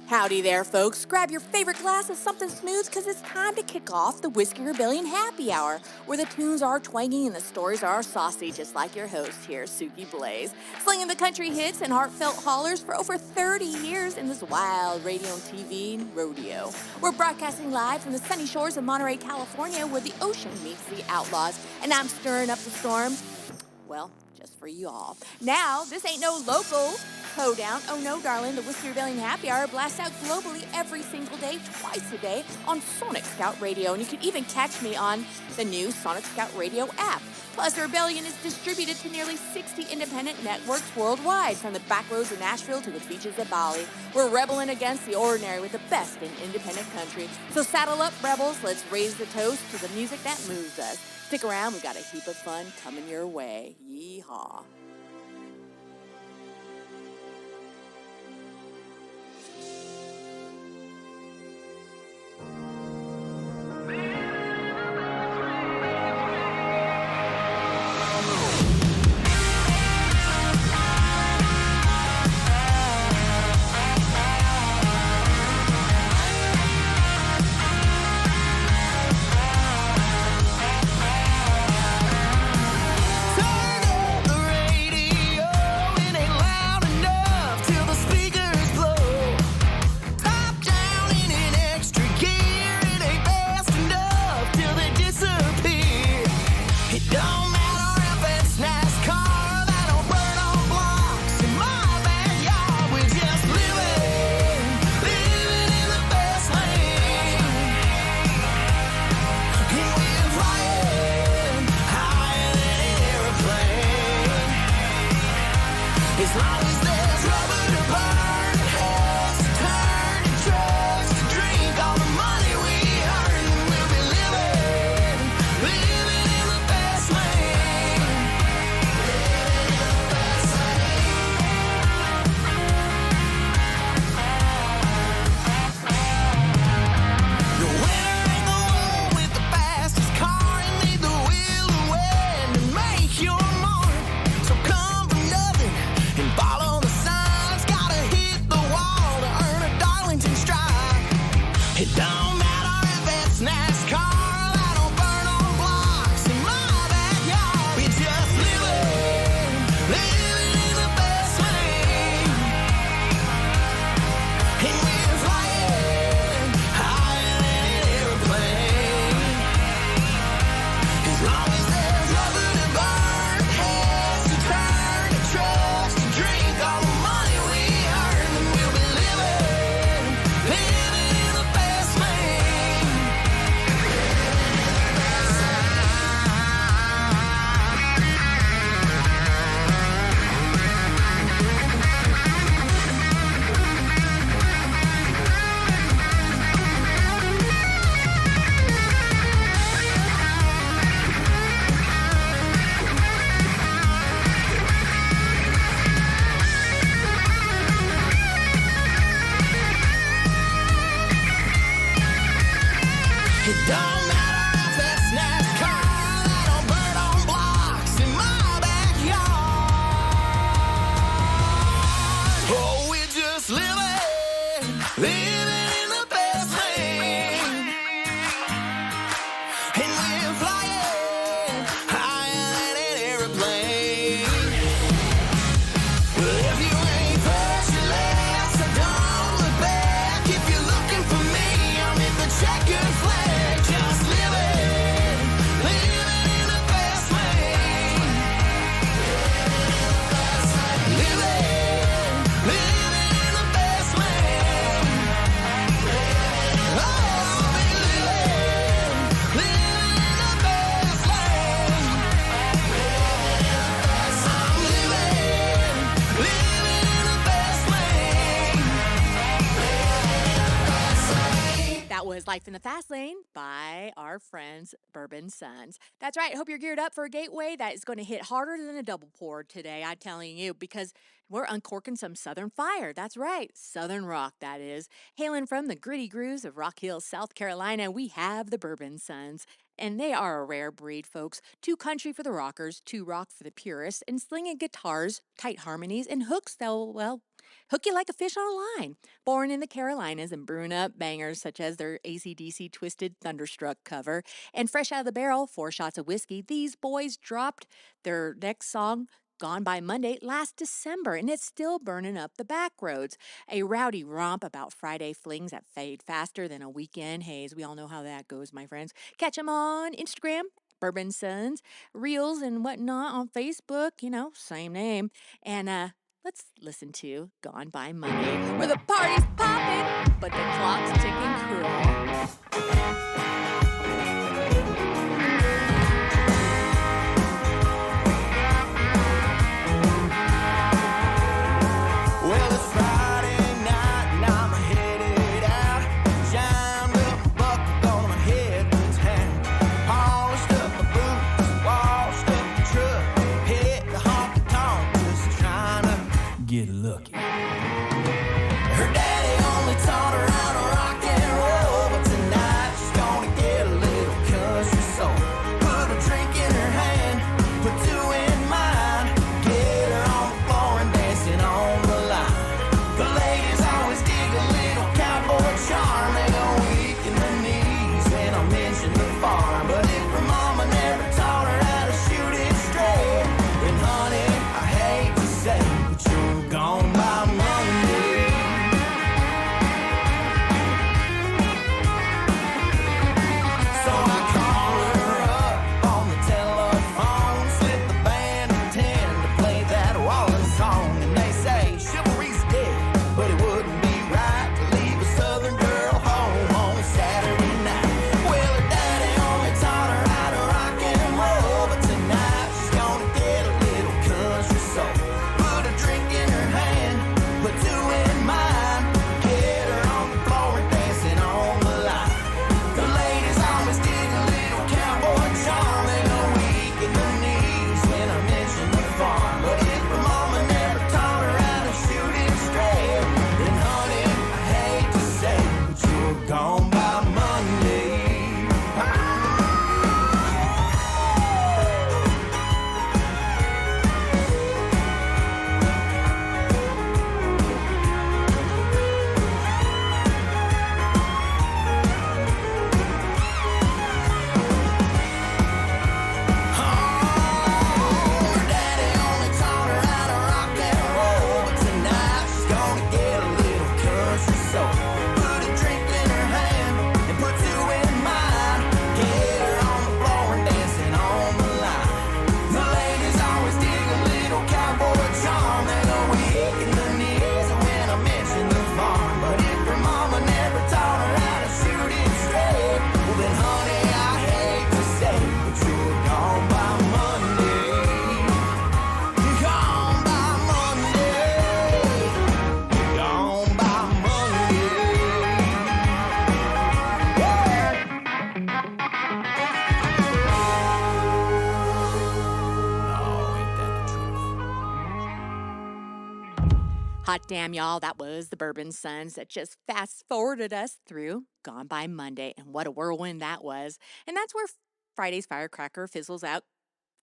Howdy there, folks. Grab your favorite glass of something smooth because it's time to kick off the Whiskey Rebellion Happy Hour, where the tunes are twangy and the stories are saucy, just like your host here, Suki Blaze. Slinging the country hits and heartfelt hollers for over 30 years in this wild radio and TV rodeo. We're broadcasting live from the sunny shores of Monterey, California, where the ocean meets the outlaws, and I'm stirring up the storm. Well, just for you all. Now, this ain't no local hoedown. Oh no, darling, the Whiskey Rebellion Happy Hour blasts out globally every single day, twice a day on Sonic Scout Radio. And you can even catch me on the new Sonic Scout Radio app. Plus, the Rebellion is distributed to nearly 60 independent networks worldwide, from the back roads of Nashville to the beaches of Bali. We're rebelling against the ordinary with the best in independent country. So saddle up, rebels. Let's raise the toast to the music that moves us. Stick around, we've got a heap of fun coming your way. Yeehaw. Life in the Fast Lane by our friends Bourbon Sons. That's right. I hope you're geared up for a gateway that is going to hit harder than a double pour today, I'm telling you, because we're uncorking some Southern fire. That's right. Southern rock, that is. Hailing from the gritty grooves of Rock Hill, South Carolina, we have the Bourbon Sons. And they are a rare breed, folks. Too country for the rockers, too rock for the purists, and slinging guitars, tight harmonies, and hooks that'll, well, hook you like a fish on a line. Born in the Carolinas and brewing up bangers such as their AC/DC Twisted Thunderstruck cover. And fresh out of the barrel, 4 shots of whiskey, these boys dropped their next song, Gone by Monday, last December, and it's still burning up the back roads. A rowdy romp about Friday flings that fade faster than a weekend haze. We all know how that goes, my friends. Catch them on Instagram, Bourbon Sons, Reels and whatnot on Facebook, same name. And let's listen to Gone by Monday, where the party's popping, but the clock's ticking cruel. Get lucky. Her daddy only taught her how to rock and roll, but tonight she's gonna get a little country soul. Put a drink in her hand, put 2 in mine, get her on the floor and dancing on the line. The ladies always dig a little cowboy charm. They go weak in the knees when I mention the farm. But if her mama never taught her how to shoot it straight, then honey, I hate to say, but you're gone by Monday. So I call her up on the telephone, slip the band a 10 to play that Wallace song. And they say chivalry's dead, but it wouldn't be right to leave a southern girl home on a Saturday night. Well, her daddy only taught her how to rock and roll, but tonight she's gonna get a little country soul. Put a drink in her hand, put 2 in mine, get her on the floor and dancing on the line. The ladies always dig a little cowboy charm. They go weak in the knees when I mention the farm. But if her mama never taught her how to shoot it straight, then honey, I hate to say, but you're gone by Monday. Her daddy only taught her how to rock and roll, but tonight she's gonna get a little country soul. Put a drink in her hand and put 2 in mine, get her on the floor and dancing on the line. The ladies always dig a little cowboy charm. They go weak in the knees when I mention the farm. But if her mama never taught her how to shoot it straight, well then honey, I hate to say, but you're gone by Monday. You're gone by Monday. You're gone by Monday. Oh, ain't that the truth? Hot damn, y'all, that was the Bourbon Sons that just fast forwarded us through Gone by Monday. And what a whirlwind that was. And that's where Friday's firecracker fizzles out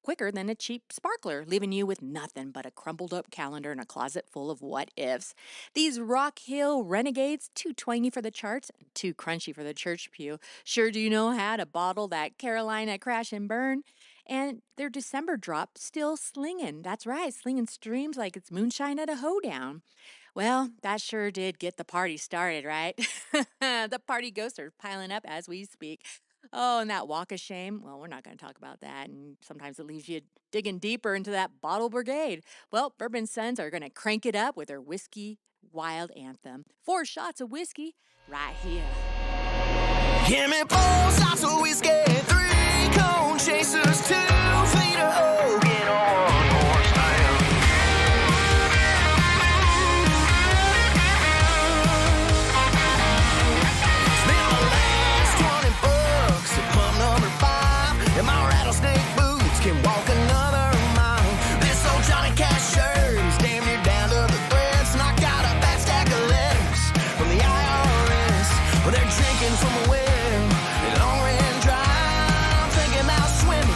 quicker than a cheap sparkler, leaving you with nothing but a crumpled up calendar and a closet full of what ifs. These Rock Hill renegades, too twangy for the charts and too crunchy for the church pew, sure do know how to bottle that Carolina crash and burn. And their December drop still slinging. That's right, slinging streams like it's moonshine at a hoedown. Well, that sure did get the party started, right? The party ghosts are piling up as we speak. Oh, and that walk of shame. Well, we're not going to talk about that. And sometimes it leaves you digging deeper into that bottle brigade. Well, Bourbon Sons are going to crank it up with their whiskey wild anthem. 4 shots of whiskey right here. Give me 4 shots of whiskey, 3 cone chasers, 2 feet of oak, and a 1-horse town. Spend my last 20 bucks at pump number 5, and my rattlesnake boots can walk another mile. This old Johnny Cash shirt is damn near down to the threads, and I got a fat stack of letters from the IRS. Well, they're drinking from a well, and long ran dry. I'm thinking about swimming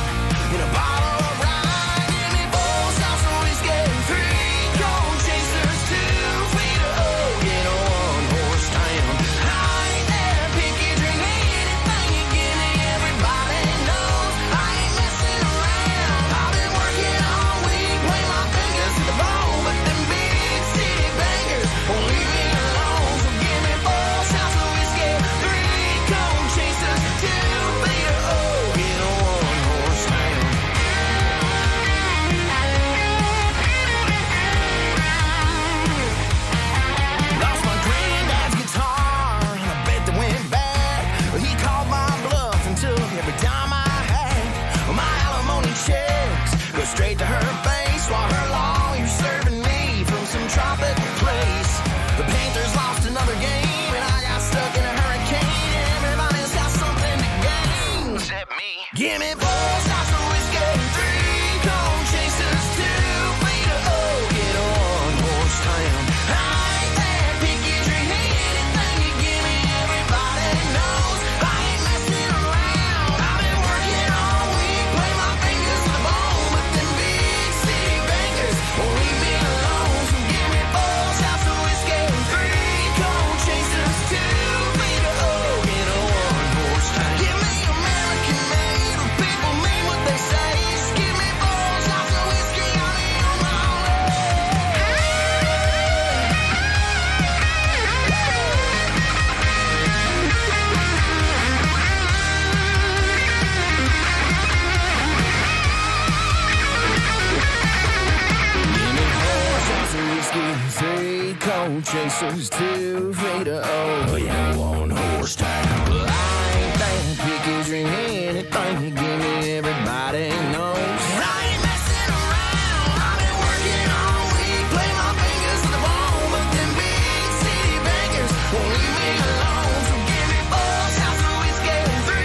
horses too afraid to oh yeah, one horse town. Well, I ain't that picky, drink anything you give me, everybody knows. And I ain't messing around, I've been working all week, play my fingers to the bone, but them big city bankers won't leave me alone. So give me 4 shots of whiskey and 3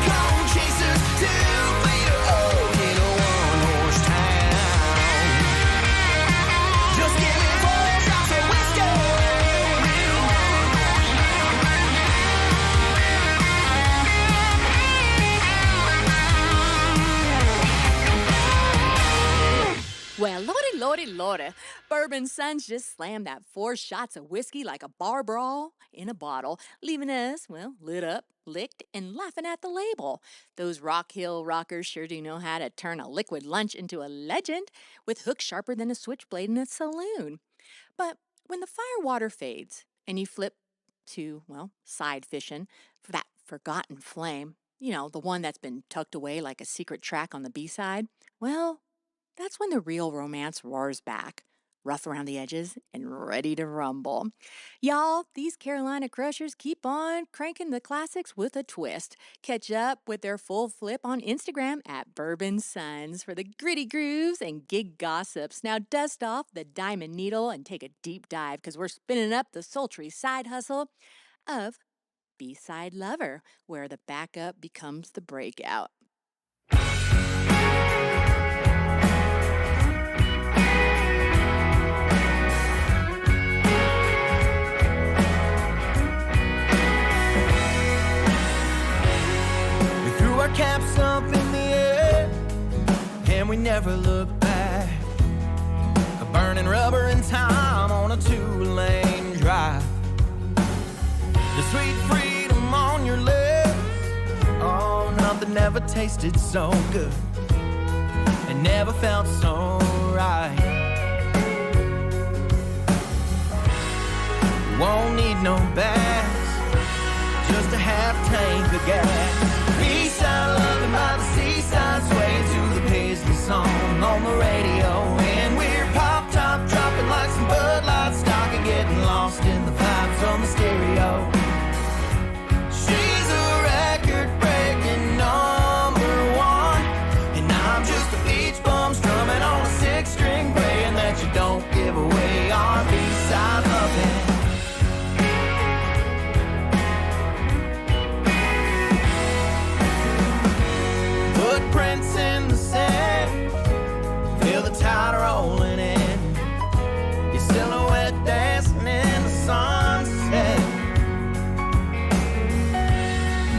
cone chasers, 2 feet of oak in a one horse town. Just give me 4 shots of whiskey. Well, lordy, Bourbon Sons just slammed that 4 shots of whiskey like a bar brawl in a bottle, leaving us, well, lit up, licked, and laughing at the label. Those Rock Hill rockers sure do know how to turn a liquid lunch into a legend with hooks sharper than a switchblade in a saloon. But when the firewater fades and you flip to, well, side fishing for that forgotten flame, you know, the one that's been tucked away like a secret track on the B-side, well, that's when the real romance roars back, rough around the edges and ready to rumble. Y'all, these Carolina Crushers keep on cranking the classics with a twist. Catch up with their full flip on Instagram at Bourbon Sons for the gritty grooves and gig gossips. Now dust off the diamond needle and take a deep dive because we're spinning up the sultry side hustle of B-Side Lover, where the backup becomes the breakout. Our caps up in the air, and we never look back. A burning rubber in time on a 2-lane drive. The sweet freedom on your lips. Oh, nothing ever tasted so good and never felt so right. Won't need no bags, just a half tank of gas. B-side loving by the seaside, swaying to the Paisley song on the radio. And we're pop-top dropping like some Bud Light stock and getting lost in the vibes on the stereo. She's a record-breaking #1, and I'm just a beach bum strumming on a 6-string, praying that you don't give away our B-side loving. Footprints in the sand, feel the tide rolling in, your silhouette dancing in the sunset,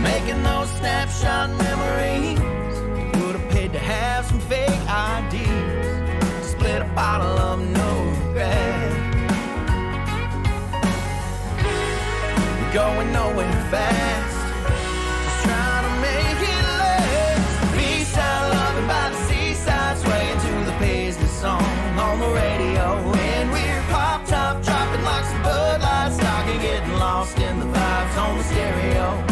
making those snapshot memories. Would have paid to have some fake IDs, split a bottle of no regret. We're going nowhere fast, just trying to make it last. B-side loving by the seaside, swaying to the Paisley song on the radio. And we're pop-top dropping like some Bud Light stock and getting lost in the vibes on the stereo.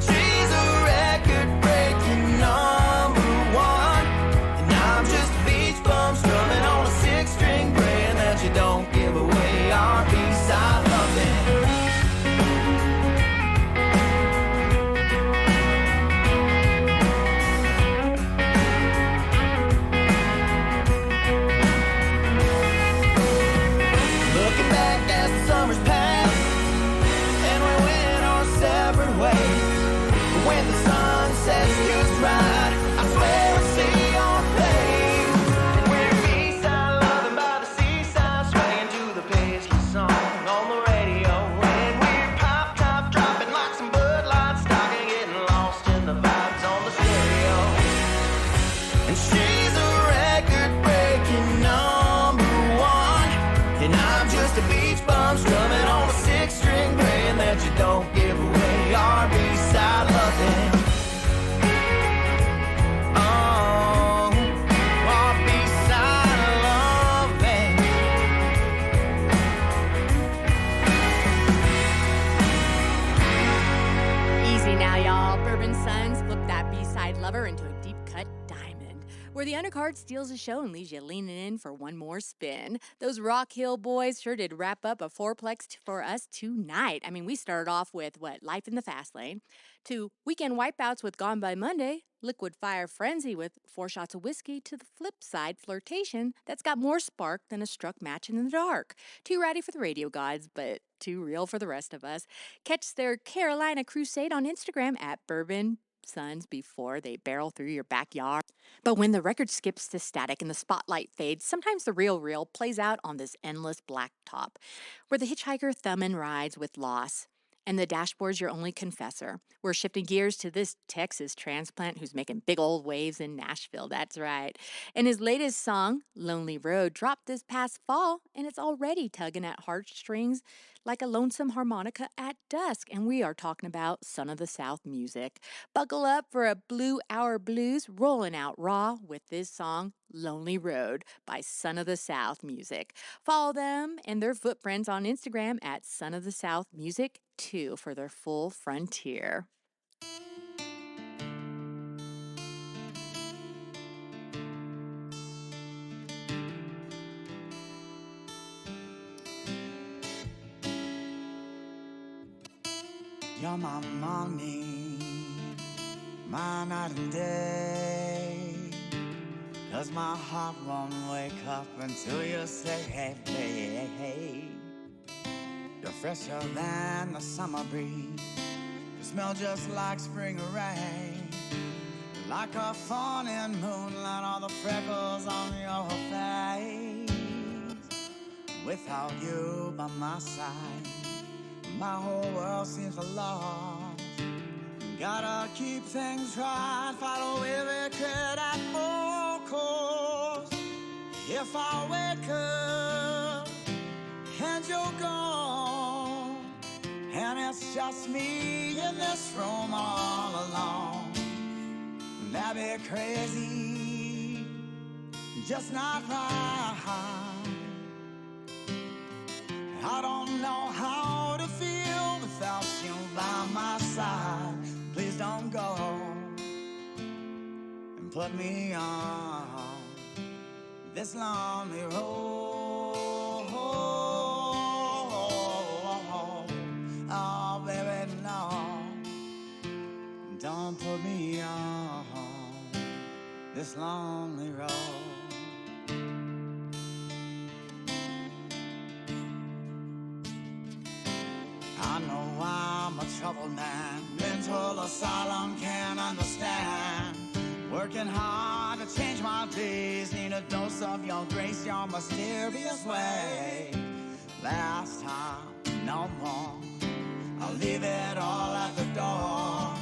She's a record-breaking #1, and I'm just a beach bum strumming on a 6-string, praying that you don't give away our B-side loving. Summer's past, and we went our separate ways. But when the sun sets just right, I swear I see your face. And we're B-side loving by the seaside, swaying to the Paisley song on the radio. And we're pop-top dropping like some Bud Light stock and getting lost in the vibes on the stereo. And she's a record-breaking #1, and I'm just a beach bum strumming on a 6-string, praying that you don't give away our B-side loving. Oh, our B-side loving. Easy now, y'all. Bourbon Sons flip that B-Side Lover into a deep-cut diamond. where the undercard steals the show and leaves you leaning in for one more spin. Those Rock Hill boys sure did wrap up a fourplex for us tonight. I mean, we started off with Life in the Fast Lane, to Weekend Wipeouts with Gone by Monday, Liquid Fire Frenzy with 4 shots of whiskey, to the flip side, Flirtation, that's got more spark than a struck match in the dark. Too ratty for the radio gods, but too real for the rest of us. Catch their Carolina Crusade on Instagram at Bourbon Sons before they barrel through your backyard. But when the record skips to static and the spotlight fades, sometimes the real plays out on this endless blacktop, where the hitchhiker thumbing rides with loss. And the dashboard's your only confessor. We're shifting gears to this Texas transplant who's making big old waves in Nashville, that's right. And his latest song, Lonely Road, dropped this past fall, and it's already tugging at heartstrings like a lonesome harmonica at dusk. And we are talking about Son of the South music. Buckle up for a Blue Hour Blues rolling out raw with this song, Lonely Road by Son of the South Music. Follow them and their footprints on Instagram at Son of the South Music 2 for their full frontier. You're my money, my night and day. 'Cause my heart won't wake up until you say, hey, hey, hey. You're fresher than the summer breeze. You smell just like spring rain. Like a fawning moonlight, all the freckles on your face. Without you by my side, my whole world seems lost. Gotta keep things right, fight away regret at all costs. If I wake up and you're gone, and it's just me in this room all alone, that'd be crazy, just not right. I don't know how to feel without you by my side. Please don't go and put me on this lonely road. Oh, baby, no, don't put me on this lonely road. I know I'm a troubled man, mental asylum, can't understand. Working hard to change my days, need a dose of your grace, your mysterious way. Last time, no more, I'll leave it all at the door.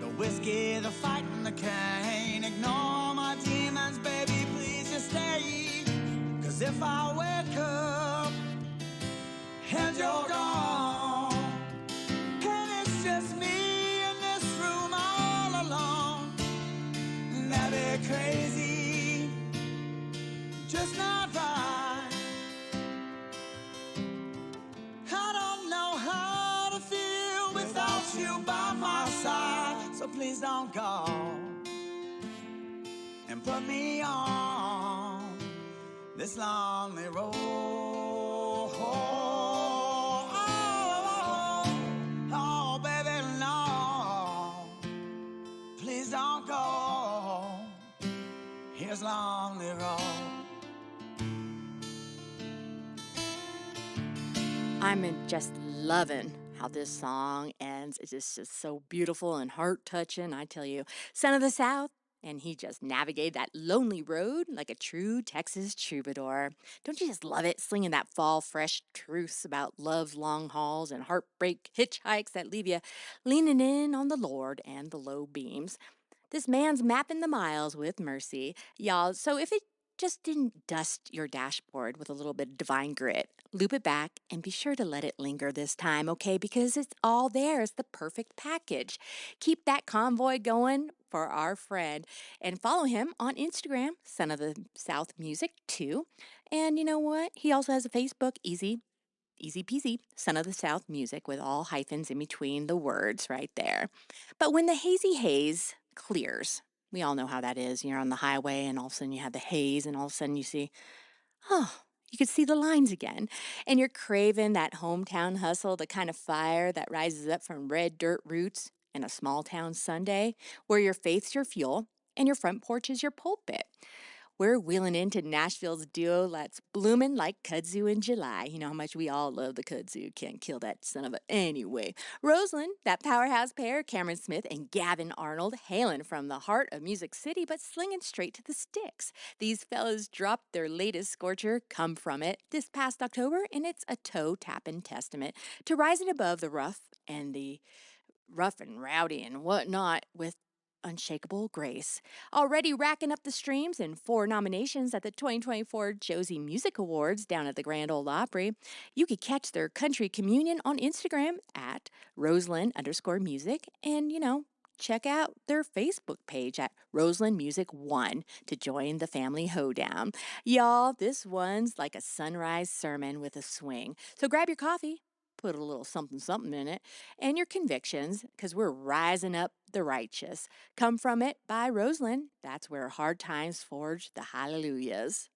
The whiskey, the fight and the cane, ignore my demons, baby, please just stay. 'Cause if I wake up and you're gone, and it's just me in this room all alone, that'd be crazy, just not right. I don't know how to feel without you by my side, so please don't go and put me on this lonely road. Oh, baby, no, please don't go. Here's lonely road. I'm just loving how this song ends. It's just so beautiful and heart-touching, I tell you. Son of the South, and he just navigated that lonely road like a true Texas troubadour. Don't you just love it, slinging that fall fresh truths about love's long hauls and heartbreak hitchhikes that leave you leaning in on the Lord and the low beams? This man's mapping the miles with mercy, y'all. So if it just didn't dust your dashboard with a little bit of divine grit, loop it back and be sure to let it linger this time, okay? Because it's all there. It's the perfect package. Keep that convoy going for our friend and follow him on Instagram, Son of the South Music 2. And you know what? He also has a Facebook, easy peasy, Son of the South Music, with all hyphens in between the words right there. But when the hazy haze clears We all know how that is. You're on the highway and all of a sudden you have the haze and all of a sudden you see, oh, you could see the lines again. And you're craving that hometown hustle, the kind of fire that rises up from red dirt roots in a small town Sunday where your faith's your fuel and your front porch is your pulpit. We're wheeling into Nashville's duo that's blooming like kudzu in July. You know how much we all love the kudzu. Can't kill that son of a... Anyway, Roseland, that powerhouse pair, Cameron Smith and Gavin Arnold, hailing from the heart of Music City, but slinging straight to the sticks. These fellas dropped their latest scorcher, Come From It, this past October, and it's a toe-tapping testament to rising above the rough and rowdy and whatnot with unshakable grace. Already racking up the streams and 4 nominations at the 2024 Josie Music Awards down at the Grand Ole Opry. You could catch their country communion on Instagram at Roseland_music and, check out their Facebook page at Roseland Music 1 to join the family hoedown. Y'all, this one's like a sunrise sermon with a swing. So grab your coffee, put a little something something in it, and your convictions, because we're rising up the righteous. Come From It by Roseland. That's where hard times forge the hallelujahs.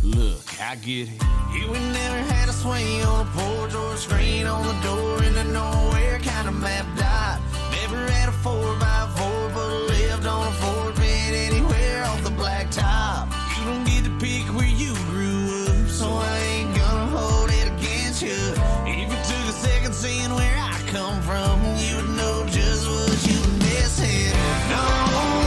Look, I get it. You ain't never had a swing on a porch or a screen on the door in the nowhere kind of map dot. Never had a 4x4, but lived on a fork bed anywhere off the blacktop. You don't get to pick where you grew up, so I ain't gonna hold it against you. If you took a second seeing where I come from, you would know just what you were missing. No,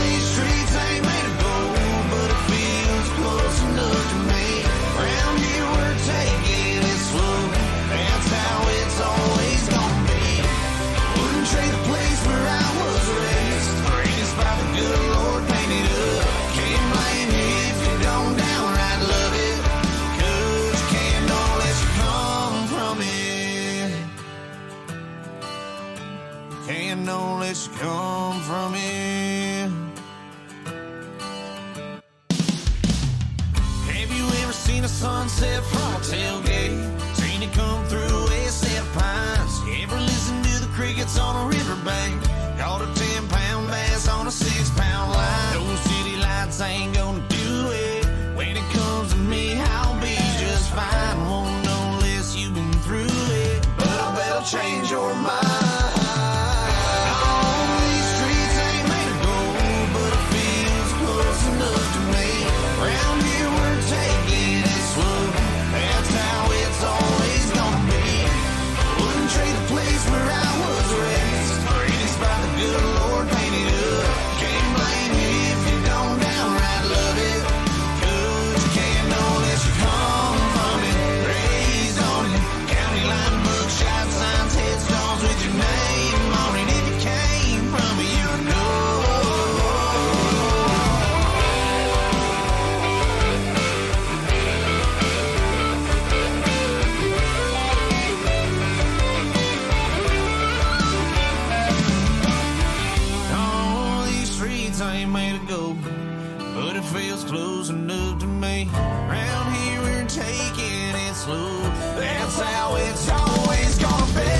these streets ain't made of gold, but it feels close enough to me. Round here we're taking it slow. That's how it's always gonna be. Wouldn't trade the place where I was raised. Greatest by the good Lord painted up. Can't blame you if you don't downright love it. 'Cause you can't know unless you come from it. Can't know unless you come from it. Have you ever seen a sunset from a tailgate? Seen it come through a set of pines? Ever listened to the crickets on a riverbank? Caught a 10-pound bass on a 6-pound line? Those city lights ain't gonna do it. When it comes to me, I'll be just fine. Won't know unless you've been through it. But I bet I'll change your mind. Oh, these streets ain't made of gold, but it feels close enough to me. Round here we're taking it slow. That's how it's always gonna be. Wouldn't trade the place where I was raised. Greatest by the good Lord painted up. Can't blame you if you don't downright love it. 'Cause you can't know unless you come from it. Raised on it. County line book, shot signs, headstones with your name on it. If you came from it, you know. Oh, these streets ain't made of gold, but it feels close enough to me. Round here we're taking it slow. That's how it's always gonna be.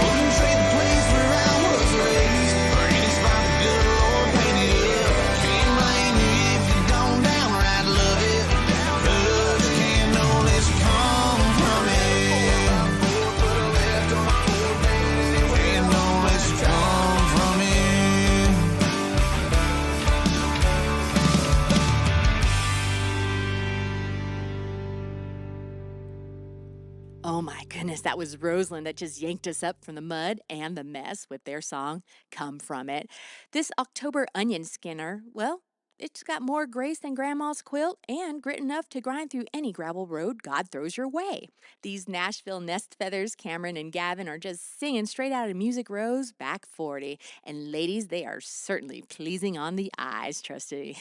Wouldn't trade the place where I was raised. Greatest by the good Lord painted up. Can't blame you if you don't downright love it. 'Cause you can't know unless you come from it. Can't know unless you come from it. Oh my goodness, that was Roseland that just yanked us up from the mud and the mess with their song, Come From It. This October onion skinner, well, it's got more grace than Grandma's quilt and grit enough to grind through any gravel road God throws your way. These Nashville nest feathers, Cameron and Gavin, are just singing straight out of Music Row's Back 40. And ladies, they are certainly pleasing on the eyes, trust Miss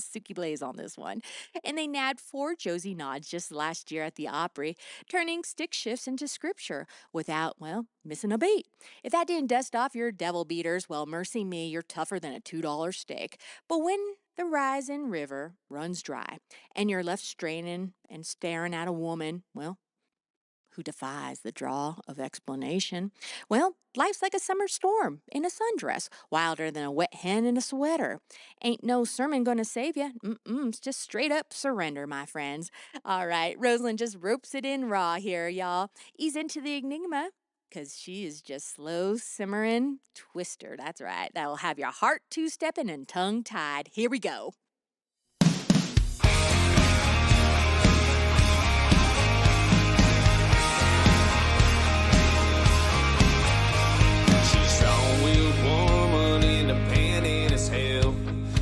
Suki Blaze on this one. And they nabbed 4 Josie nods just last year at the Opry, turning stick shifts into scripture without, well, missing a beat. If that didn't dust off your devil beaters, well, mercy me, you're tougher than a $2 steak. But when the rising river runs dry, and you're left straining and staring at a woman, well, who defies the draw of explanation. Well, life's like a summer storm in a sundress, wilder than a wet hen in a sweater. Ain't no sermon gonna save you. It's just straight up surrender, my friends. All right, Rosalind just ropes it in raw here, y'all. Ease into the enigma, because she is just slow simmering twister. That's right. That'll have your heart two-stepping and tongue-tied. Here we go. Strong-willed woman, independent as hell.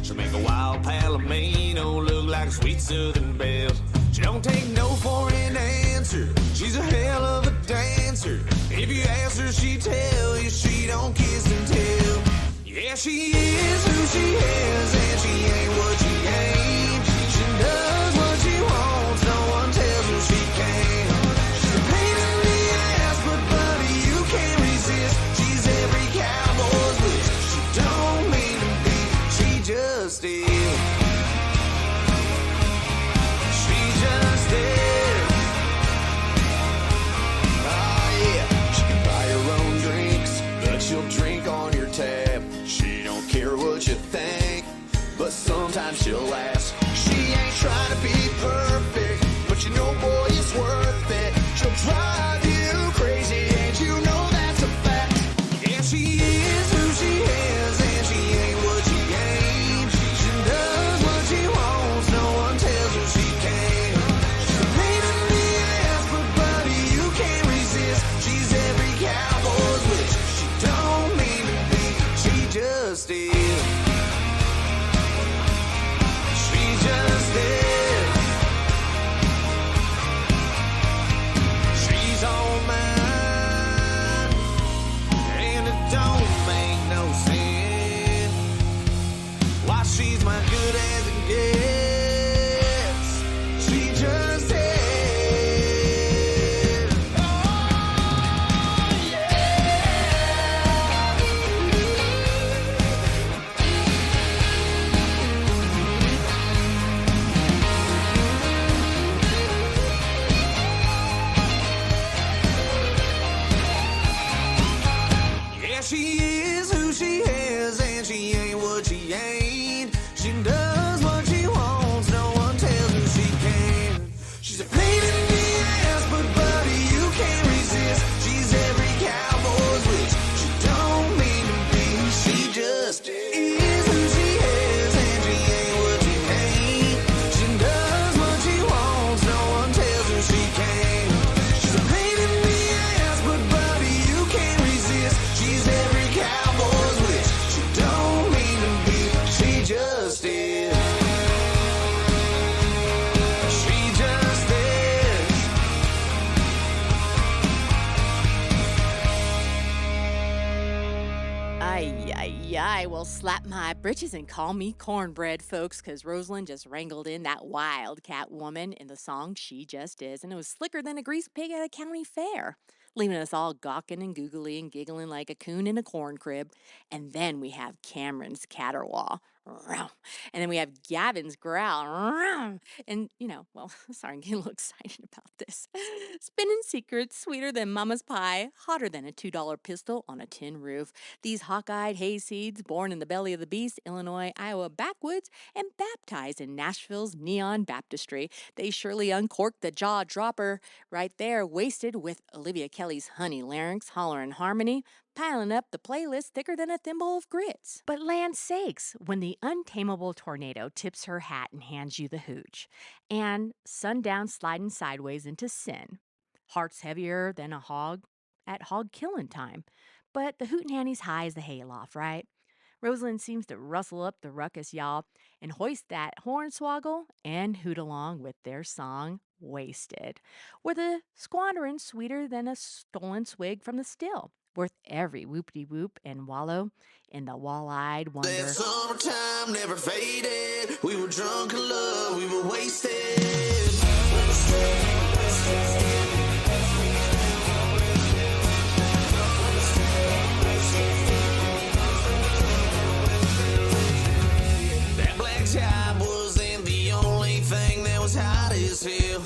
She'll make a wild palomino look like a sweet southern belle. She don't take no for an answer. She's a hell of a dancer. If you ask her, she tell you she don't kiss and tell. Yeah, she is who she is, and she ain't what she ain't. She does what she wants, no one tells her she can't. She's a pain in the ass, but buddy, you can't resist. She's every cowboy's wish. She don't mean to be, she just is. She just is. Oh yeah, she can buy her own drinks, but she'll drink on your tab. She don't care what you think, but sometimes she'll ask. She ain't trying to be perfect, but you know, boy, it's worth it. She'll drive you crazy, and you know that's a fact. Yeah, she is who she is, and she ain't what she ain't. She does what she wants, no one tells her she can't. She's a pain in the ass, but buddy, you can't resist. She's every cowboy's wish. She don't mean to be, she just is. She just is. She's all mine, and it don't make no sense why she's my good as it gets. She just is. Oh, yeah, she is who she is, and she ain't what she ain't. She does what she wants, no one tells her she can. She's a pain in the ass, but buddy, you can't resist. She's every cowboy's wish. She don't mean to be, she just is who she is, and she ain't what she ain't. She does what she wants, no one tells her she can. She's a pain in the ass, but buddy, you can't resist. She's every cowboy's wish. She don't mean to be, she just is. She just is. Ay, well, slap my britches and call me cornbread, folks, because Rosalind just wrangled in that wildcat woman in the song She Just Is, and it was slicker than a grease pig at a county fair, leaving us all gawking and googly and giggling like a coon in a corn crib. And then we have Cameron's caterwaul. And then we have Gavin's growl. And, well, sorry, I'm getting a little excited about this. Spinning secrets sweeter than mama's pie, hotter than a $2 pistol on a tin roof. These hawk-eyed hayseeds, born in the belly of the beast, Illinois, Iowa backwoods, and baptized in Nashville's neon baptistry. They surely uncorked the jaw dropper right there, wasted with Olivia Kelly's honey larynx, hollerin harmony, piling up the playlist thicker than a thimble of grits. But land sakes, when the untamable tornado tips her hat and hands you the hooch, and sundown sliding sideways into sin, heart's heavier than a hog at hog killing time, but the hootenanny's high as the hayloft, right? Rosalind seems to rustle up the ruckus, y'all, and hoist that hornswoggle and hoot along with their song, Wasted, with a squandering sweeter than a stolen swig from the still, worth every whoop-de-whoop and wallow in the wall-eyed wonder. That summertime never faded. We were drunk in love, we were wasted. That black tie is here.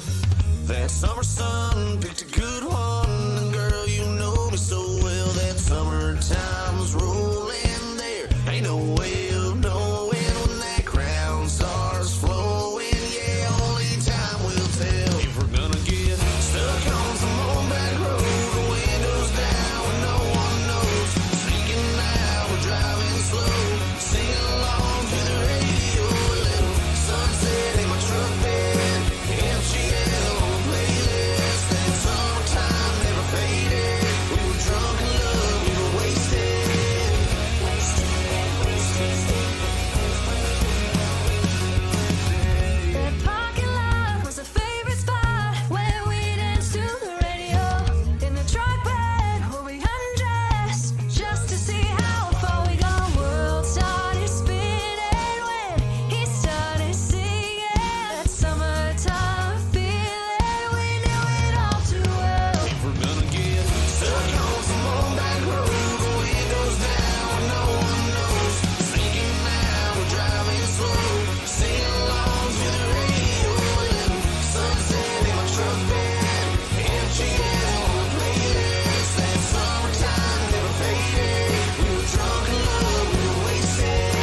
That summer sun picked a good one, and girl, you know me so well. That summertime's rolling there. Ain't no way of knowing when that crown starts flowing. Yeah, only time will tell if we're gonna get stuck on some old back road. The windows down and no one knows. Sneaking out, we're driving slow, singing along to the radio. A little sunset in my truck bed, MGL on the playlist. That summertime never faded. We were drunk in love, we were wasted. That parking lot was a favorite spot where we danced to the radio. In the truck bed where we undressed just to see how far we go. World started spinning when he started singing. That summertime feeling, we knew it all too well. If we're gonna get stuck on some old back road, the windows down, no one knows. Sneaking out, we're driving slow, singing along to the radio. A little sunset in my truck bed, MGL on the playlist. That summertime never faded. We were drunk in love, we were wasted.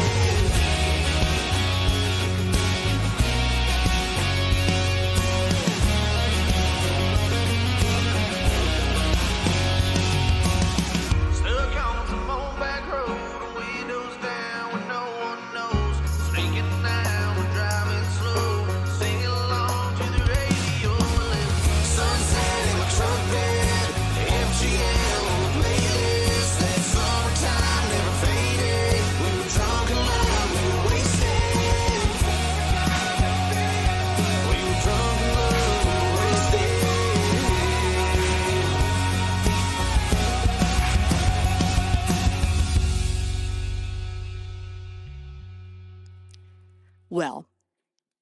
Stuck on some old back road, the windows down when no one knows. Sneaking out, we're driving slow, singing along to the radio. A little sunset in my truck bed, MGL on the playlist. That summertime never faded. We were drunk in love, we were wasted. We were drunk in love, we were wasted. Well,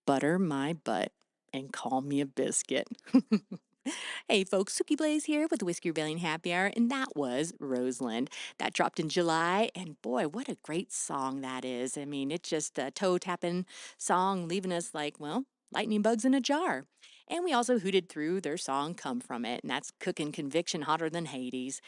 butter my butt and call me a biscuit. Hey folks, Suki Blaze here with the Whisky Rebellion Happy Hour, and that was Roseland. That dropped in July, and boy, what a great song that is. I mean, it's just a toe-tapping song, leaving us like, well, lightning bugs in a jar. And we also hooted through their song Come From It, and that's cooking conviction hotter than Hades.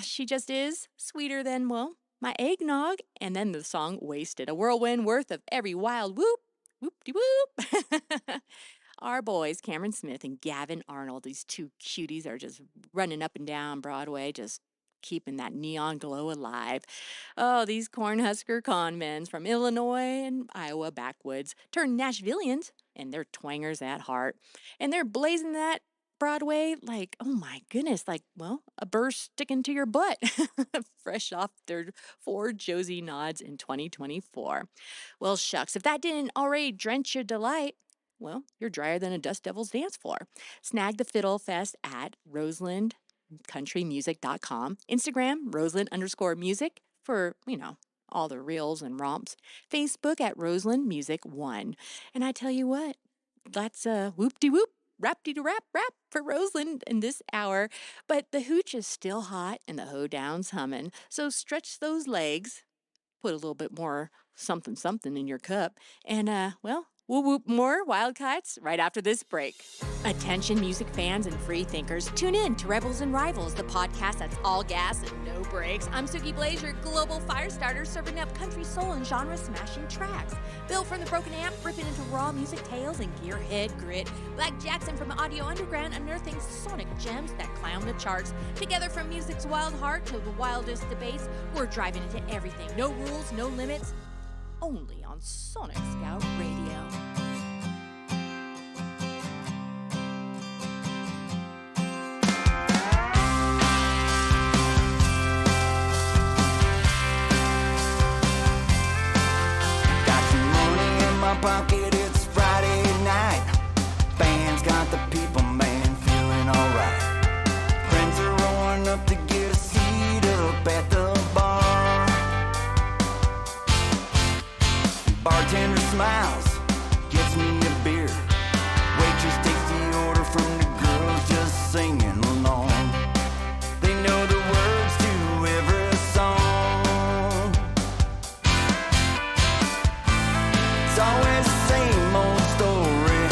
She just is sweeter than, well, my eggnog. And then the song Wasted, a whirlwind worth of every wild whoop, whoop-de-whoop. Our boys, Cameron Smith and Gavin Arnold, these two cuties are just running up and down Broadway, just keeping that neon glow alive. Oh, these Cornhusker con men from Illinois and Iowa backwoods turned Nashvillians, and they're twangers at heart. And they're blazing that Broadway like, oh my goodness, like, well, a burr sticking to your butt. Fresh off their 4 Josie nods in 2024. Well, shucks, if that didn't already drench your delight, well, you're drier than a dust devil's dance floor. Snag the Fiddle Fest at roselandcountrymusic.com. Instagram, Roseland_music for, all the reels and romps. Facebook at Roseland Music 1. And I tell you what, that's a whoop-de-whoop, rap-de-de-rap for Roseland in this hour. But the hooch is still hot and the hoedown's humming. So stretch those legs, put a little bit more something in your cup, and, we'll whoop more Wild Kites right after this break. Attention music fans and free thinkers, tune in to Rebels and Rivals, the podcast that's all gas and no brakes. I'm Suki Blaze, your global fire starter, serving up country, soul, and genre-smashing tracks. Built from the broken amp, ripping into raw music tales and gearhead grit. Black Jackson from Audio Underground, unearthing sonic gems that clown the charts. Together from music's wild heart to the wildest debates, we're driving into everything. No rules, no limits, only on Sonic Scout Radio. Got some money in my pocket, it's Friday night. Band's got the people, man, feeling alright. Friends are rolling up to get a seat up at the bar. Bartender smiles, gets me a beer. Waitress takes the order from the girls just singing along. They know the words to every song. It's always the same old story.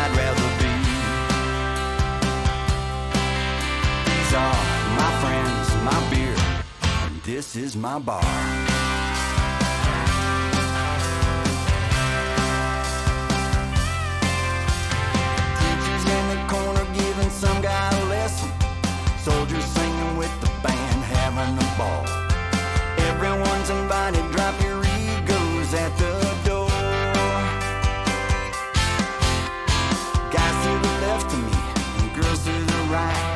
I'd rather be. These are my friends, my beer, and this is my bar. Teachers in the corner giving some guy a lesson. Soldiers singing with the band, having a ball. Everyone's invited, drop your egos at the door. Guys to the left of me, and girls to the right.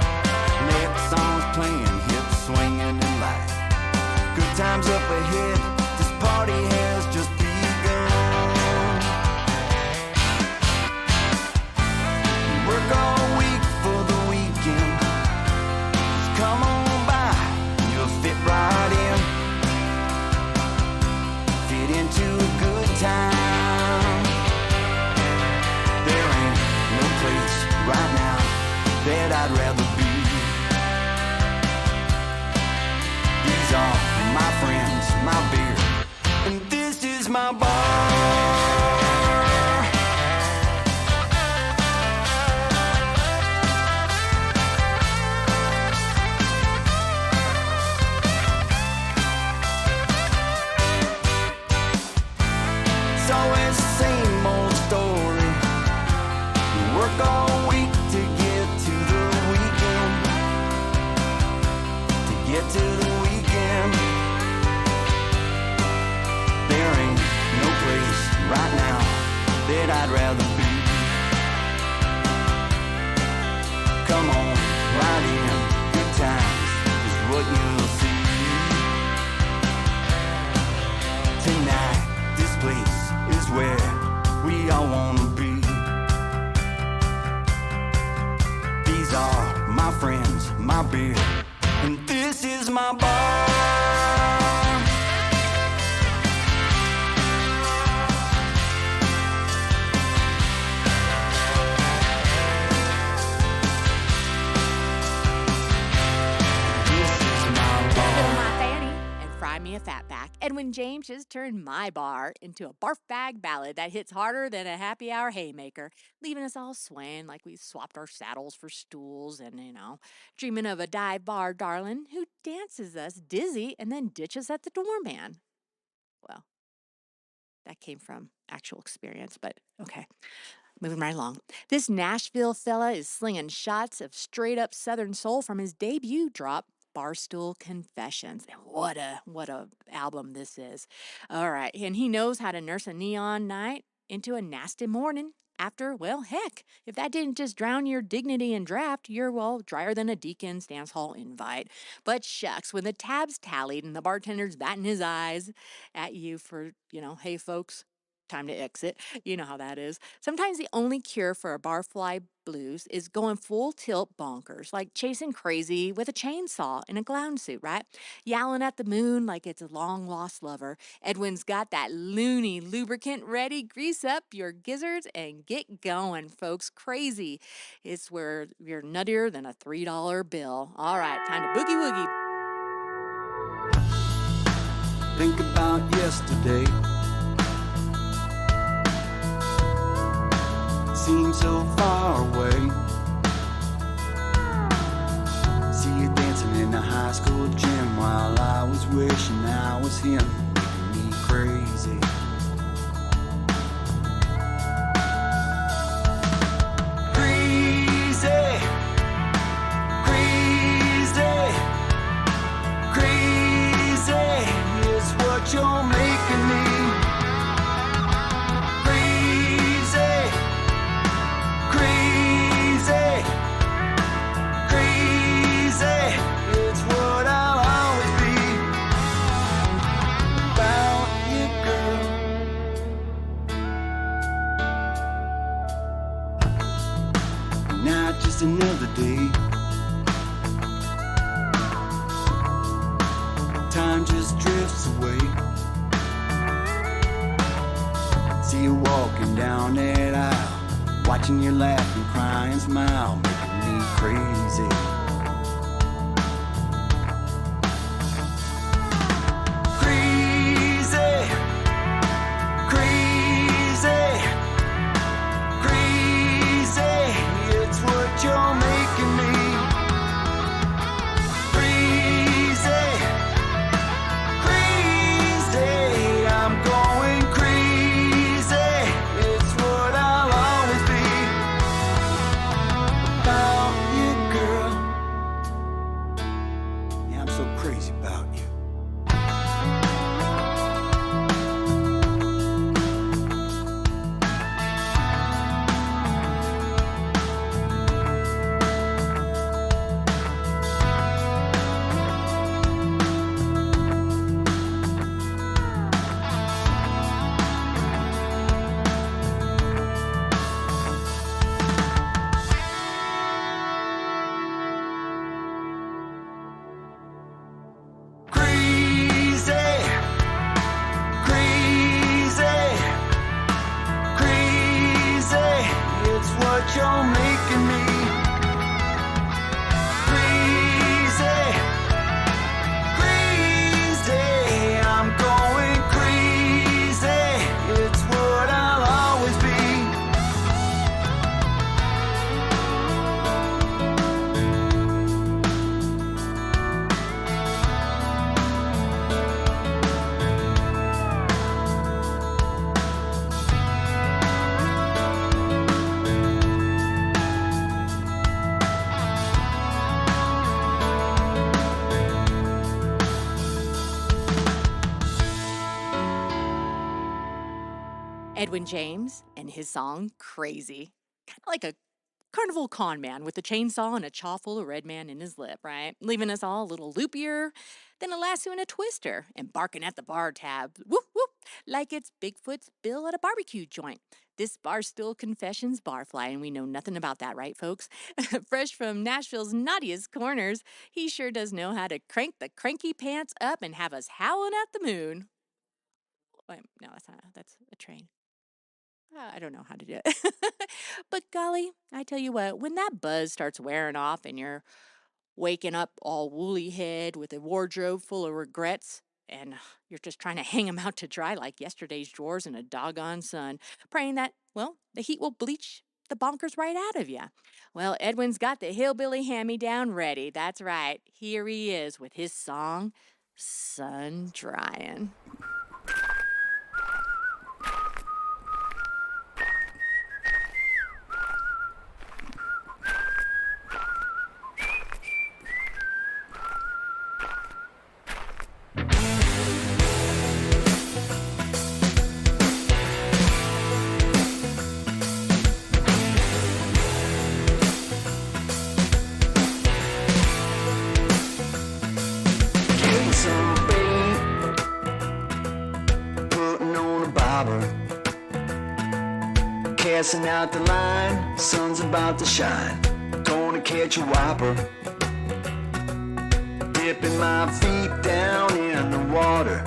Let the songs playing, hips swinging and light. Good times up ahead, this party has just begun. Work all week for the weekend. Just come on by, you'll fit right in. Fit into a good time. There ain't no place right now that I'd rather be. These are my friends, my beer, and this is my bar. It's always the same old story. You work all week to get to the weekend. To get to the weekend. There ain't no place right now that I'd rather be. Come on, right in. Good times is what you'll see. Tonight, this place is where we all wanna be. These are my friends, my beer, and this is my bar. This is my Fill bar. my fanny and fry me a fatback. Edwin James just turned my bar into a barf bag ballad that hits harder than a happy hour haymaker, leaving us all swaying like we swapped our saddles for stools and, dreaming of a dive bar darling who dances us dizzy and then ditches at the doorman. Well, that came from actual experience, but okay. Moving right along. This Nashville fella is slinging shots of straight up Southern soul from his debut drop, Barstool Confessions. And what a album this is. All right. And he knows how to nurse a neon night into a nasty morning after, well, heck, if that didn't just drown your dignity in draft, you're, well, drier than a Deacon's dance hall invite. But shucks, when the tab's tallied and the bartender's batting his eyes at you for, hey, folks, time to exit. You know how that is. Sometimes the only cure for a barfly blues is going full tilt bonkers, like chasing crazy with a chainsaw in a clown suit, right? Yowling at the moon like it's a long lost lover. Edwin's got that loony lubricant ready. Grease up your gizzards and get going, folks. Crazy. It's where you're nuttier than a $3 bill. All right, time to boogie woogie. Think about yesterday. Seems so far away. See you dancing in the high school gym while I was wishing I was him, making me crazy. Crazy, crazy, crazy is what you're making me. It's what I'll always be. About you, girl. Not just another day. Time just drifts away. See you walking down that aisle, watching you laugh and cry and smile, making me crazy. Crazy, you're making me crazy, crazy. I'm going crazy. It's what I'll always be. Edwin James and his song Crazy. Kind of like a carnival con man with a chainsaw and a chaw full of red man in his lip, right? Leaving us all a little loopier than a lasso and a twister and barking at the bar tab. Whoop, whoop, like it's Bigfoot's bill at a barbecue joint. This Barstool Confessions barfly, and we know nothing about that, right, folks? Fresh from Nashville's naughtiest corners, he sure does know how to crank the cranky pants up and have us howling at the moon. Wait, no, that's not. That's a train. I don't know how to do it. But golly, I tell you what, when that buzz starts wearing off and you're waking up all woolly head with a wardrobe full of regrets and you're just trying to hang 'em out to dry like yesterday's drawers in a doggone sun, praying that, well, the heat will bleach the bonkers right out of you. Well, Edwin's got the hillbilly hand-me-down ready. That's right. Here he is with his song, Sun Dryin'. Getting some bait, putting on a bobber, casting out the line, sun's about to shine, gonna catch a whopper, dipping my feet down in the water,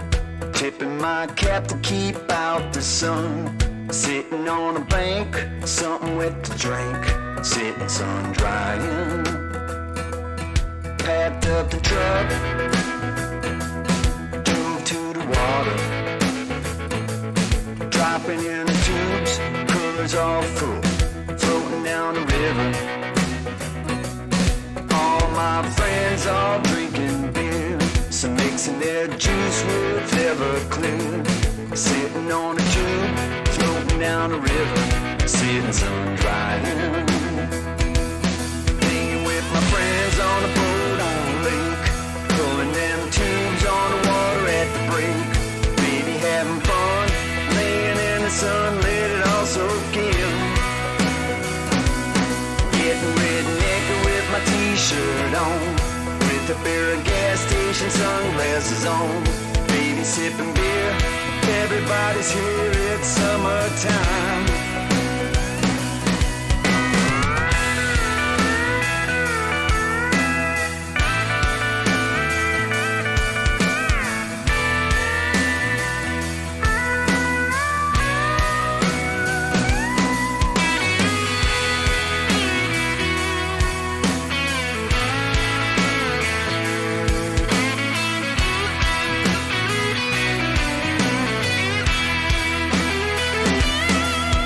tipping my cap to keep out the sun, sitting on a bank, something wet to drink, sitting sun drying, packed up the truck, to the water, dropping in the tubes, coolers all full, floating down the river. All my friends all drinking beer, some mixing their juice with Everclear. Sitting on a tube, floating down the river, sitting sun drying. Hanging with my friends on a boat on the lake, pulling them tubes on the water at the break. Baby having fun, laying in the sun, let it all soak in. Getting rednecker with my t-shirt on, with the beer at gas station, sunglasses on. Baby sipping beer, everybody's here, it's summertime.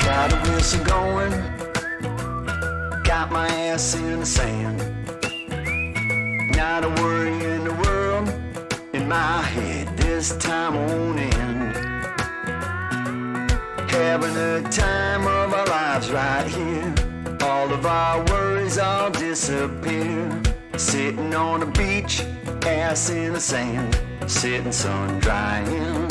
Got a whistle going, got my ass in the sand. Not a worry in the world, in my head this time on end. Having the time of our lives right here, all of our worries all disappear. Sitting on the beach, ass in the sand, sitting sun drying.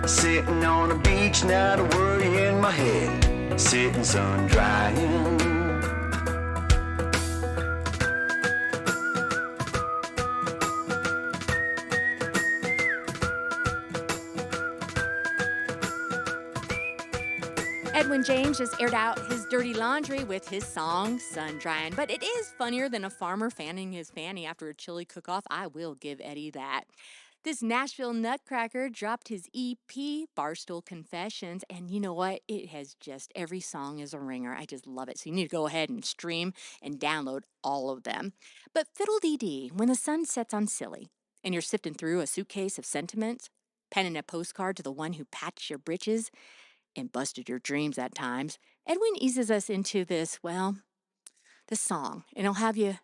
Sitting on the beach, not a worry in my head, sitting sun drying. Edwin James just aired out his dirty laundry with his song Sun Dryin', but it is funnier than a farmer fanning his fanny after a chili cook-off. I will give Eddie that. This Nashville Nutcracker dropped his EP, Barstool Confessions, and you know what? It has just every song is a ringer. I just love it. So you need to go ahead and stream and download all of them. But fiddle-dee-dee, when the sun sets on Silly and you're sifting through a suitcase of sentiments, penning a postcard to the one who patched your britches and busted your dreams at times, Edwin eases us into this song, and it'll have you,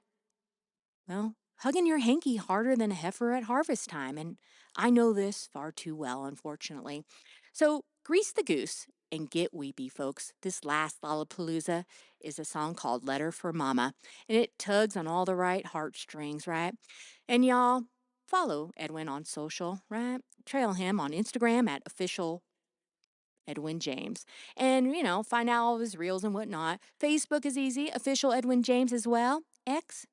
hugging your hanky harder than a heifer at harvest time. And I know this far too well, unfortunately. So grease the goose and get weepy, folks. This last Lollapalooza is a song called Letter for Mama, and it tugs on all the right heartstrings, right? And y'all, follow Edwin on social, right? Trail him on Instagram at official Edwin James. And, find out all of his reels and whatnot. Facebook is easy, official Edwin James as well. X,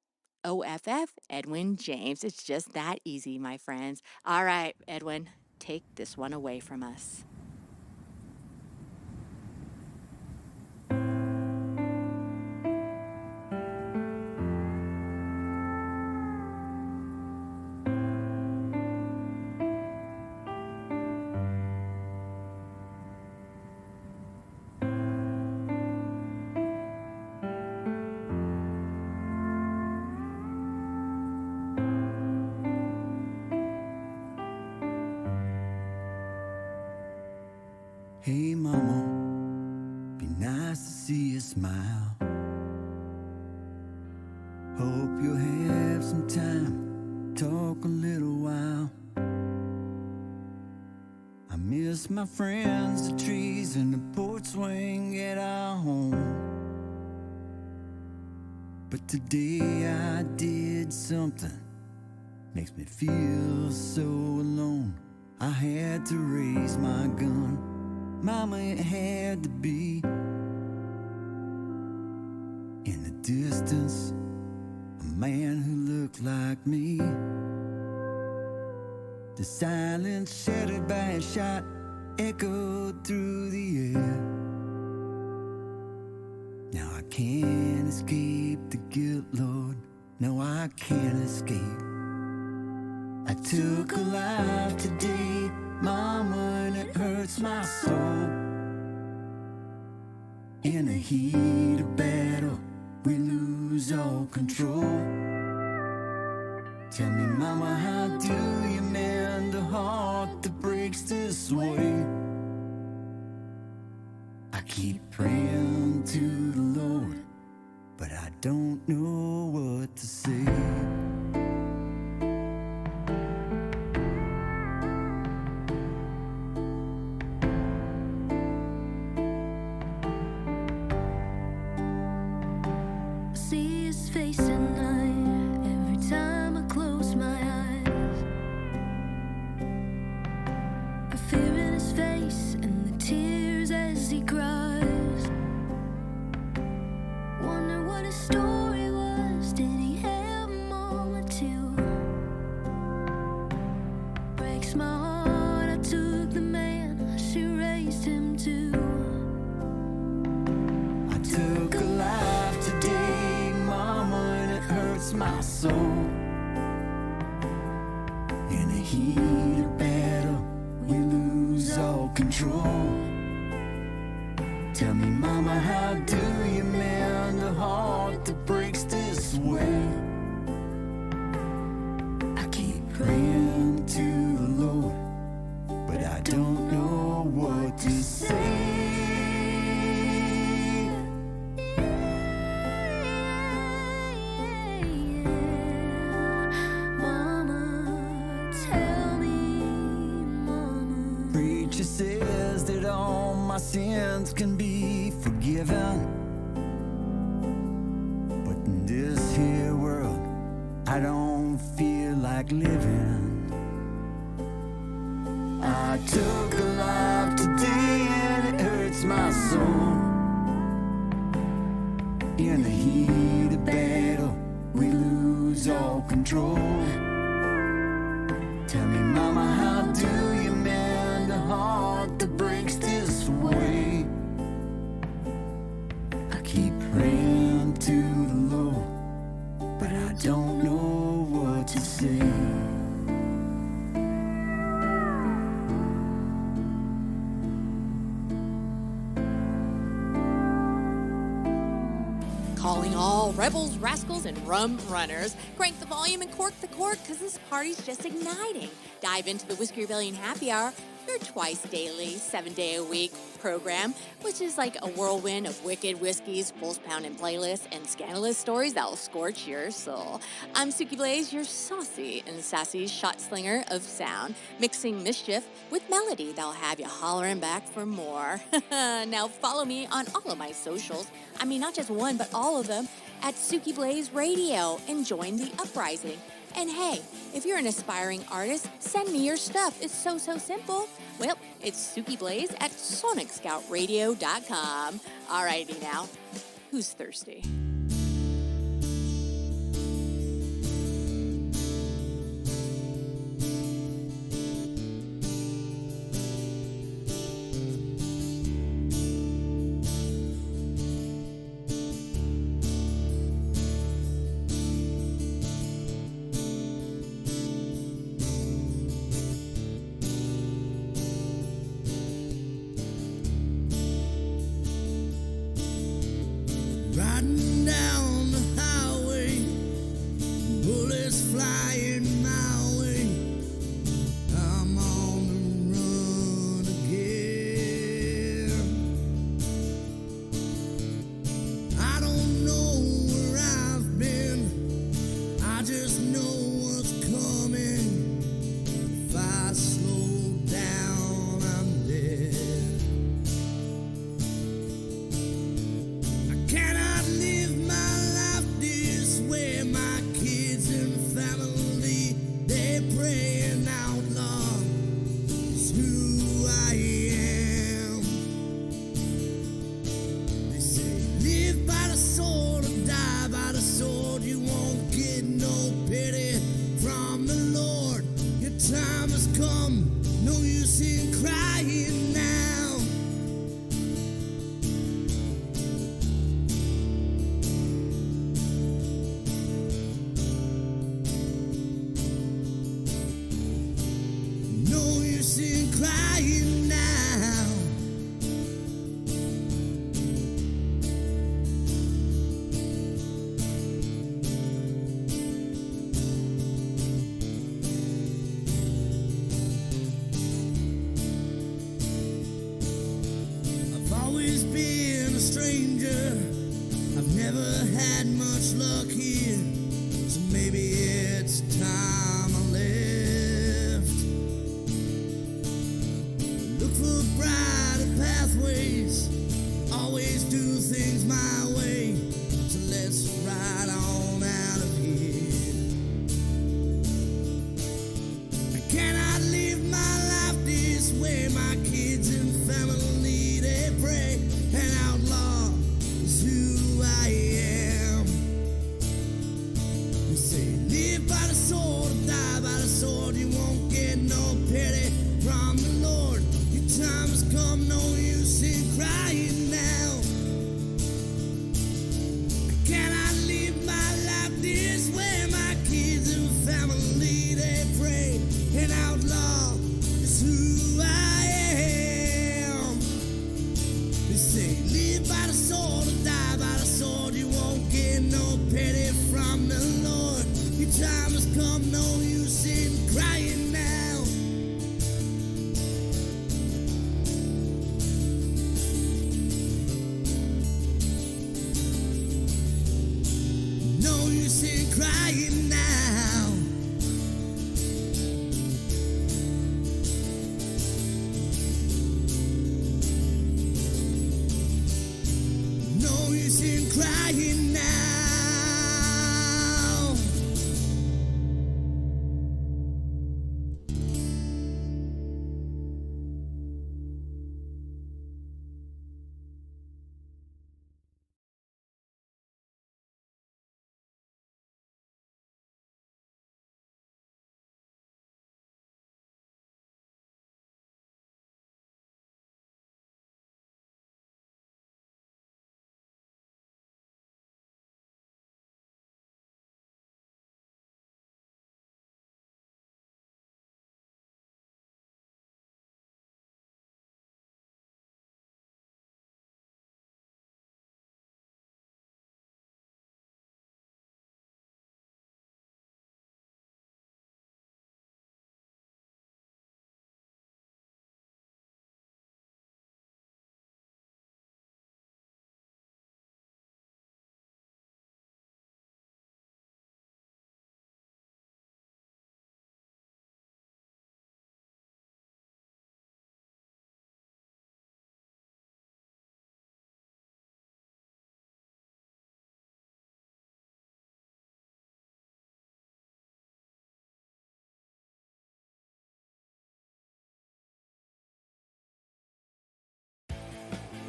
OFF, Edwin James. It's just that easy, my friends. All right, Edwin, take this one away from us. Hey mama, be nice to see you smile. Hope you'll have some time, talk a little while. I miss my friends, the trees, and the porch swing at our home. But today I did something, makes me feel so alone. I had to raise my gun. Mama, it had to be. In the distance, a man who looked like me. The silence shattered by a shot echoed through the air. Now I can't escape the guilt, Lord. No, I can't escape. I took a life today, Mama, and it hurts my soul. In the heat of battle, we lose all control. Tell me, Mama, how do you mend a heart that breaks this way? I keep praying to the Lord, but I don't know what to say. See his face at night every time I close my eyes. The fear in his face and the tears as he cries. Wonder what his story was. Did he have a mama too? Breaks my heart. I took the man she raised him to. I took a life today, Mama, and it hurts my soul. In the heat of battle, we lose all control. Tell me, Mama, how do you mend a heart that breaks this way? I keep praying to the Lord, but I don't know what to say. Mama, tell me, Mama. Preacher says that all my sins can be forgiven, but in this here world, I don't feel like living. I took a life today and it hurts my soul. In the heat of battle, we lose all control. Tell me, Mama, how do you mend a heart that breaks this way? I keep praying to the Lord, but I don't know what to say. Calling all rebels, rascals, and rum runners. Crank the volume and cork the cork, because this party's just igniting. Dive into the Whiskey Rebellion Happy Hour, your twice daily, 7-day-a-week program, which is like a whirlwind of wicked whiskeys, pulse pounding playlists, and scandalous stories that will scorch your soul. I'm Suki Blaze, your saucy and sassy shot slinger of sound, mixing mischief with melody that'll have you hollering back for more. Now follow me on all of my socials. I mean, not just one, but all of them at Suki Blaze Radio, and join the uprising. And hey, if you're an aspiring artist, send me your stuff. It's so simple. Well, it's Suki Blaze at sonicscoutradio.com. Alrighty now, who's thirsty? Riding down the highway, bullets flying my way. I'm on the run again. I don't know where I've been, I just know what's coming. If I slow down, I'm dead. I cannot live my life this way. My kids and family, they pray an outlaw is who I am. They say live by the sword or die by the sword. You won't get no pity from the Lord. Your time has come, no use in crying now. No use in crying now. I've always been a stranger. I've never had much luck here. So maybe it's time I left. Look for brighter pathways. Always do things my way. So let's ride on out of here. I cannot live my life this way. My kids and family, they pray an outlaw is who I am. They say live by the sword or die by the sword. You won't get no pity from the Lord. Your time has come, no use in crying now. I cannot live my life this way. My kids and family, they pray an outlaw is who I am. They say live by the sword or die by the sword. You won't get no pity from the Lord. Your time has come, no use in crying now. No use in crying now. No use in crying now.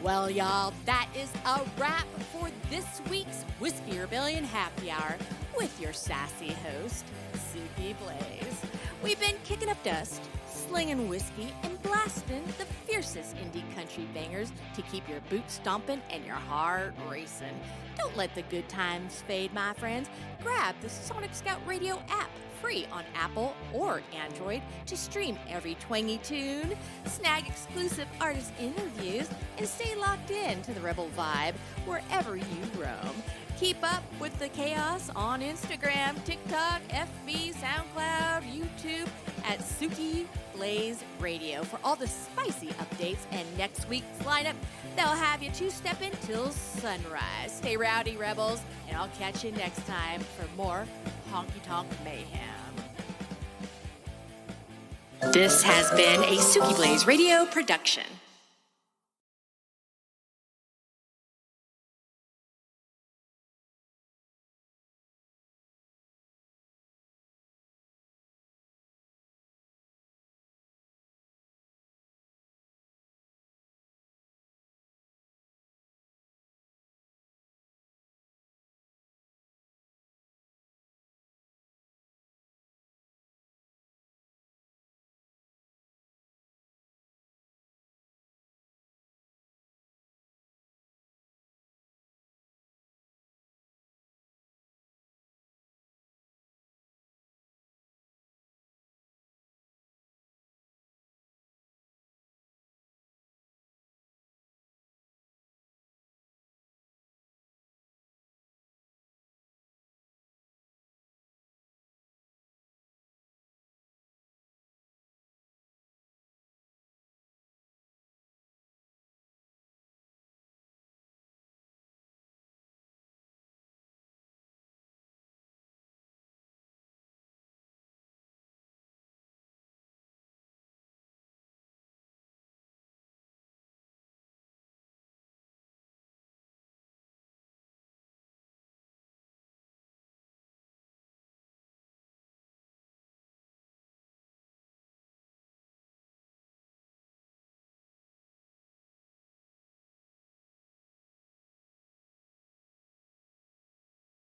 Well, y'all, that is a wrap for this week's Whiskey Rebellion Happy Hour with your sassy host, Suki Blaze. We've been kicking up dust, slinging whiskey, and blasting the fiercest indie country bangers to keep your boots stomping and your heart racing. Don't let the good times fade, my friends. Grab the Sonic Scout Radio app, free on Apple or Android, to stream every twangy tune, snag exclusive artist interviews, and stay locked in to the Rebel vibe wherever you roam. Keep up with the chaos on Instagram, TikTok, FB, SoundCloud, YouTube at Suki Blaze Radio for all the spicy updates and next week's lineup. They'll have you two-stepping till sunrise. Stay rowdy, Rebels, and I'll catch you next time for more honky-tonk mayhem. This has been a Suki Blaze Radio production.